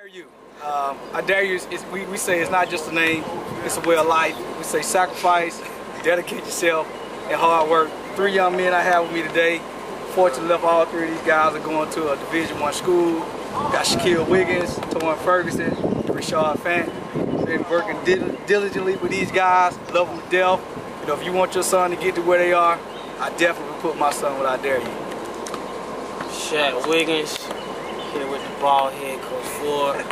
I dare you. We say it's not just a name; it's a way of life. We say sacrifice, dedicate yourself, and hard work. 3 young men I have with me today. Fortunately enough, all 3 of these guys are going to a Division I school. Got Shaquille Wiggins, Torrin Ferguson, Rashad Fant. Been working diligently with these guys. Love them to death. You know, if you want your son to get to where they are, I definitely put my son with I dare you. Shaq Wiggins, here with the bald head, Coach Ford.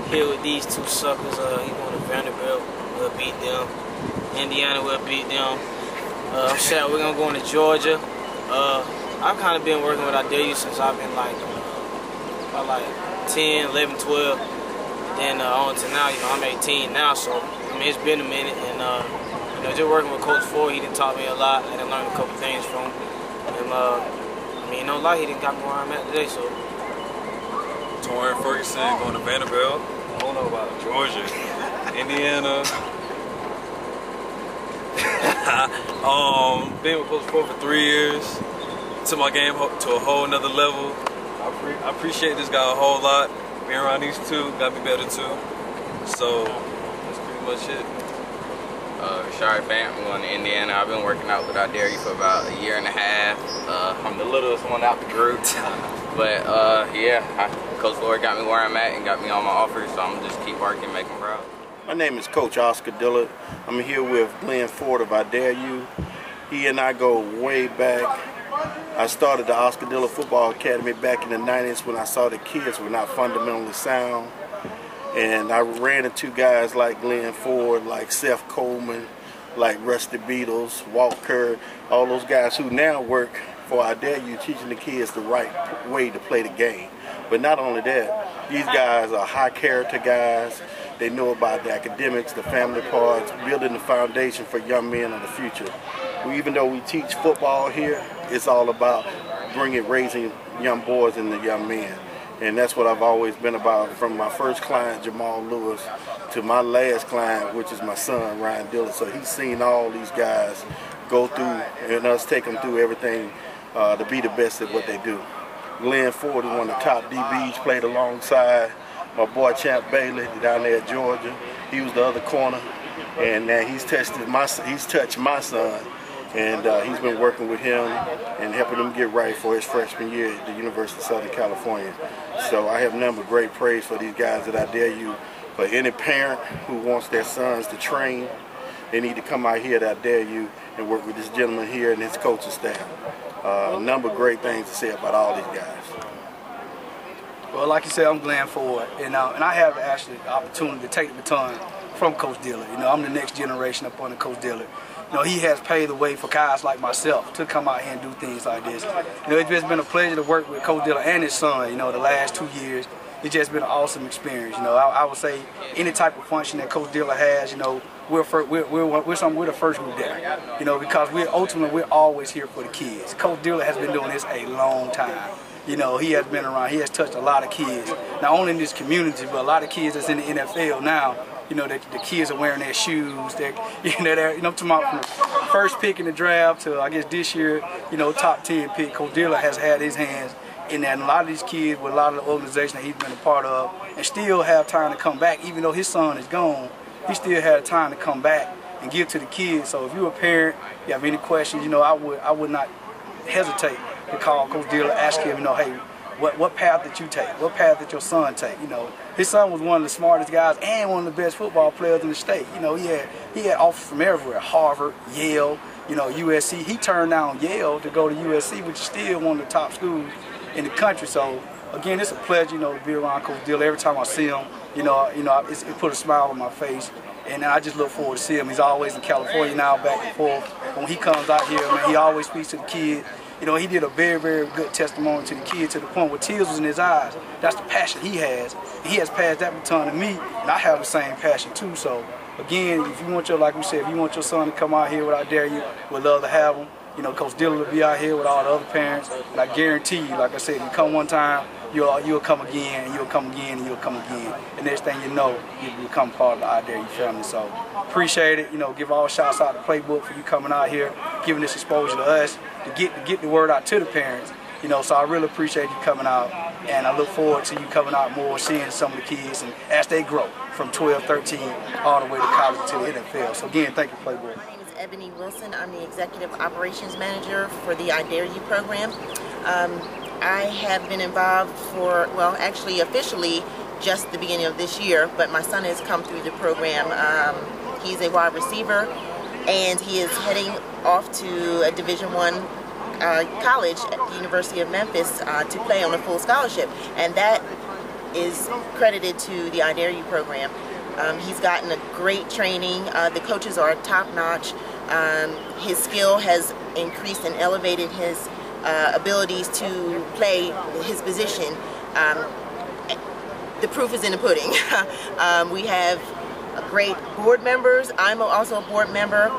Here with these 2 suckers. He going to Vanderbilt. We'll beat them. Indiana will beat them. Shaq Wiggins, I'm going to Georgia. I've kind of been working with I dare you since I've been about 10, 11, 12. Then on to now, you know, I'm 18 now, so I mean it's been a minute, and you know, just working with Coach Ford, he done taught me a lot. I done learned a couple things from him. I mean, no lie, he done got me where I'm at today. So Torrin Ferguson going to Vanderbilt. I don't know about Georgia, Indiana. Been with Coach Ford for 3 years. Took my game to a whole nother level. I appreciate this guy a whole lot. Being around these 2 got me better too. So that's pretty much it. Rashad Fant, I'm going to Indiana. I've been working out with I dare you for about 1.5 years. I'm the littlest one out the group. But yeah, Coach Ford got me where I'm at and got me on my offers, so I'm just keep working, make him proud. My name is Coach Oscar Dillard. I'm here with Glenn Ford of I Dare You. He and I go way back. I started the Oscar Dillard Football Academy back in the 90s when I saw the kids were not fundamentally sound. And I ran into guys like Glenn Ford, like Seth Coleman, like Rusty Beatles, Walt Kerr, all those guys who now work for I Dare You, teaching the kids the right way to play the game. But not only that, these guys are high character guys. They know about the academics, the family parts, building the foundation for young men of the future. Even though we teach football here, it's all about raising young boys and the young men. And that's what I've always been about, from my first client, Jamal Lewis, to my last client, which is my son, Ryan Dillard. So he's seen all these guys go through and us take them through everything to be the best at what they do. Glenn Ford is one of the top DBs, played alongside my boy Champ Bailey down there at Georgia. He was the other corner, and now he's touched my son, and he's been working with him and helping him get right for his freshman year at the University of Southern California. So I have nothing but great praise for these guys that I dare you. For any parent who wants their sons to train, they need to come out here at I Dare You and work with this gentleman here and his coaching staff. A number of great things to say about all these guys. Well, like you said, I'm Glenn Ford, and I have actually the opportunity to take the baton from Coach Dillard. You know, I'm the next generation up under Coach Dillard. You know, he has paved the way for guys like myself to come out here and do things like this. You know, it's just been a pleasure to work with Coach Dillard and his son, you know, the last 2 years. It's just been an awesome experience. You know, I would say any type of function that Coach Dillard has, you know, we're the first group there. You know, because we're always here for the kids. Coach Dillard has been doing this a long time. You know, he has been around, he has touched a lot of kids, not only in this community, but a lot of kids that's in the NFL now. You know, the kids are wearing their shoes. I'm talking about from the first pick in the draft to, I guess, this year, you know, top 10 pick. Coach Dillard has had his hands in that. And a lot of these kids with a lot of the organization that he's been a part of and still have time to come back. Even though his son is gone, he still had time to come back and give to the kids. So if you're a parent, you have any questions, you know, I would not hesitate to call Coach Dillard, ask him, you know, hey, what path did you take? What path did your son take? You know, his son was one of the smartest guys and one of the best football players in the state. You know, he had offers from everywhere, Harvard, Yale, you know, USC. He turned down Yale to go to USC, which is still one of the top schools in the country. So again, it's a pleasure, you know, to be around Coach Dillard. Every time I see him, you know, it put a smile on my face. And I just look forward to seeing him. He's always in California now, back and forth. When he comes out here, man, he always speaks to the kids. You know, he did a very, very good testimony to the kids, to the point where tears was in his eyes. That's the passion he has. And he has passed that baton to me, and I have the same passion too. So again, if you want like we said, if you want your son to come out here with I Dare You, we'd love to have him. You know, Coach Dillard will be out here with all the other parents. And I guarantee you, like I said, if you come one time, you'll come again, and you'll come again, and you'll come again. And next thing you know, you become part of the I Dare You family. So appreciate it. You know, give all shouts out to Playbook for you coming out here, giving this exposure to us, to get the word out to the parents. You know, so I really appreciate you coming out, and I look forward to you coming out more, seeing some of the kids, and as they grow from 12, 13, all the way to college to the NFL. So again, thank you, Playboy. My name is Ebony Wilson. I'm the Executive Operations Manager for the I Dare You program. I have been involved for, well, actually officially just the beginning of this year, but my son has come through the program. He's a wide receiver, and he is heading off to a Division I college at the University of Memphis to play on a full scholarship, and that is credited to the I Dare You program. He's gotten a great training. The coaches are top-notch. His skill has increased and elevated his abilities to play his position. The proof is in the pudding. We have great board members. I'm also a board member.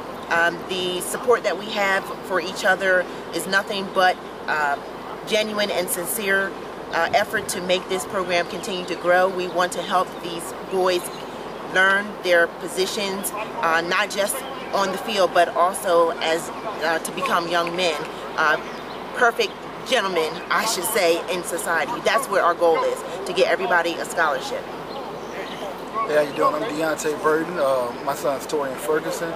The support that we have for each other is nothing but genuine and sincere effort to make this program continue to grow. We want to help these boys learn their positions, not just on the field, but also as to become young men. Perfect gentlemen, I should say, in society. That's where our goal is, to get everybody a scholarship. Hey, how you doing? I'm Deontay Burden. My son's Torian Ferguson.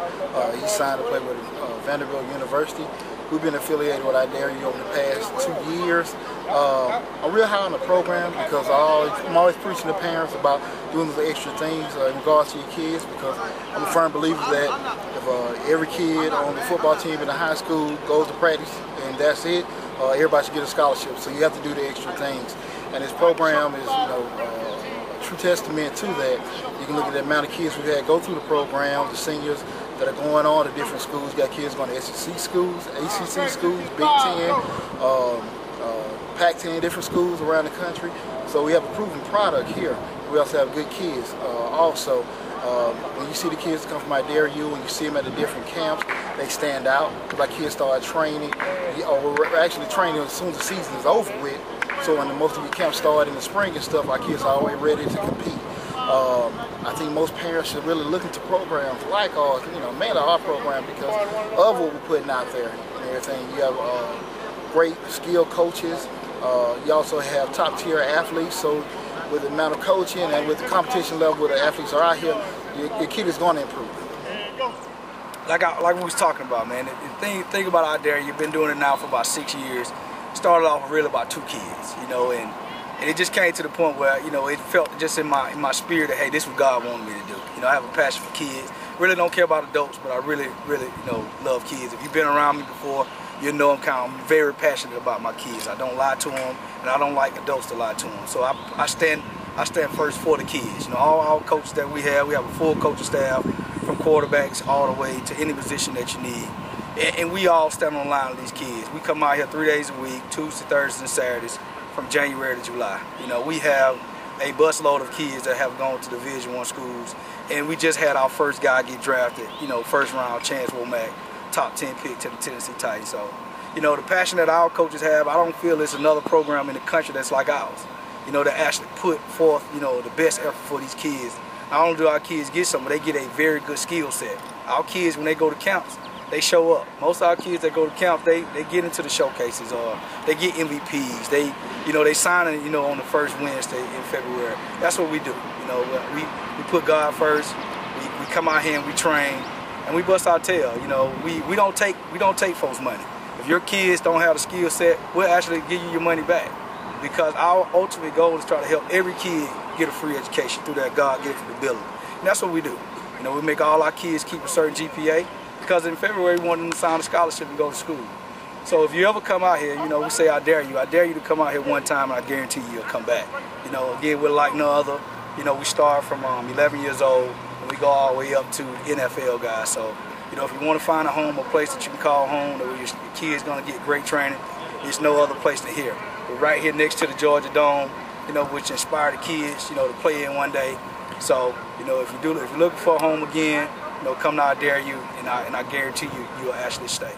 He signed to play with Vanderbilt University. We've been affiliated with I Dare You over the past 2 years. I'm real high on the program because I'm always preaching to parents about doing the extra things in regards to your kids, because I'm a firm believer that if every kid on the football team in the high school goes to practice and that's it, everybody should get a scholarship. So you have to do the extra things. And this program is, a true testament to that. You can look at the amount of kids we've had go through the program, the seniors that are going on to different schools. You got kids going to SEC schools, ACC schools, Big Ten, Pac-10, different schools around the country. So we have a proven product here. We also have good kids. Also, when you see the kids come from I Dare You, and you see them at the different camps, they stand out. Because our kids start training, or we're actually training as soon as the season is over with. So when most of your camps start in the spring and stuff, our kids are always ready to compete. I think most parents should really look into programs like ours, mainly our program, because of what we're putting out there and everything. You have great skilled coaches. You also have top tier athletes. So with the amount of coaching and with the competition level where the athletes are out here, your kid is going to improve. Like we was talking about, man. The thing about I Dare You, you've been doing it now for about 6 years. Started off with really about 2 kids, and it just came to the point where, it felt just in my spirit that, hey, this is what God wanted me to do. I have a passion for kids. Really don't care about adults, but I really, love kids. If you've been around me before, I'm very passionate about my kids. I don't lie to them, and I don't like adults to lie to them. So I stand first for the kids. All coaches that we have a full coaching staff, from quarterbacks all the way to any position that you need. And we all stand on the line with these kids. We come out here 3 days a week, Tuesdays, Thursdays, and Saturdays, from January to July. We have a busload of kids that have gone to Division I schools, and we just had our first guy get drafted, first round, Chance Womack, top 10 pick to the Tennessee Titans. So, the passion that our coaches have, I don't feel there's another program in the country that's like ours, that actually put forth, the best effort for these kids. Not only do our kids get something, they get a very good skill set. Our kids, when they go to camps, they show up. Most of our kids that go to camp, they get into the showcases, or they get MVPs. They sign it, on the first Wednesday in February. That's what we do. We put God first. We come out here and we train, and we bust our tail. We don't take folks' money. If your kids don't have the skill set, we'll actually give you your money back, because our ultimate goal is to try to help every kid get a free education through that God-gifted ability. And that's what we do. We make all our kids keep a certain GPA, because in February we want them to sign a scholarship and go to school. So if you ever come out here, we say I dare you. I dare you to come out here one time, and I guarantee you'll come back. Again, we're like no other. We start from 11 years old, and we go all the way up to NFL guys. So, if you want to find a home, a place that you can call home, where your kid's going to get great training, there's no other place than here. We're right here next to the Georgia Dome, which inspired the kids, to play in one day. So, if you're looking for a home again, come to I Dare You, and I guarantee you'll actually stay.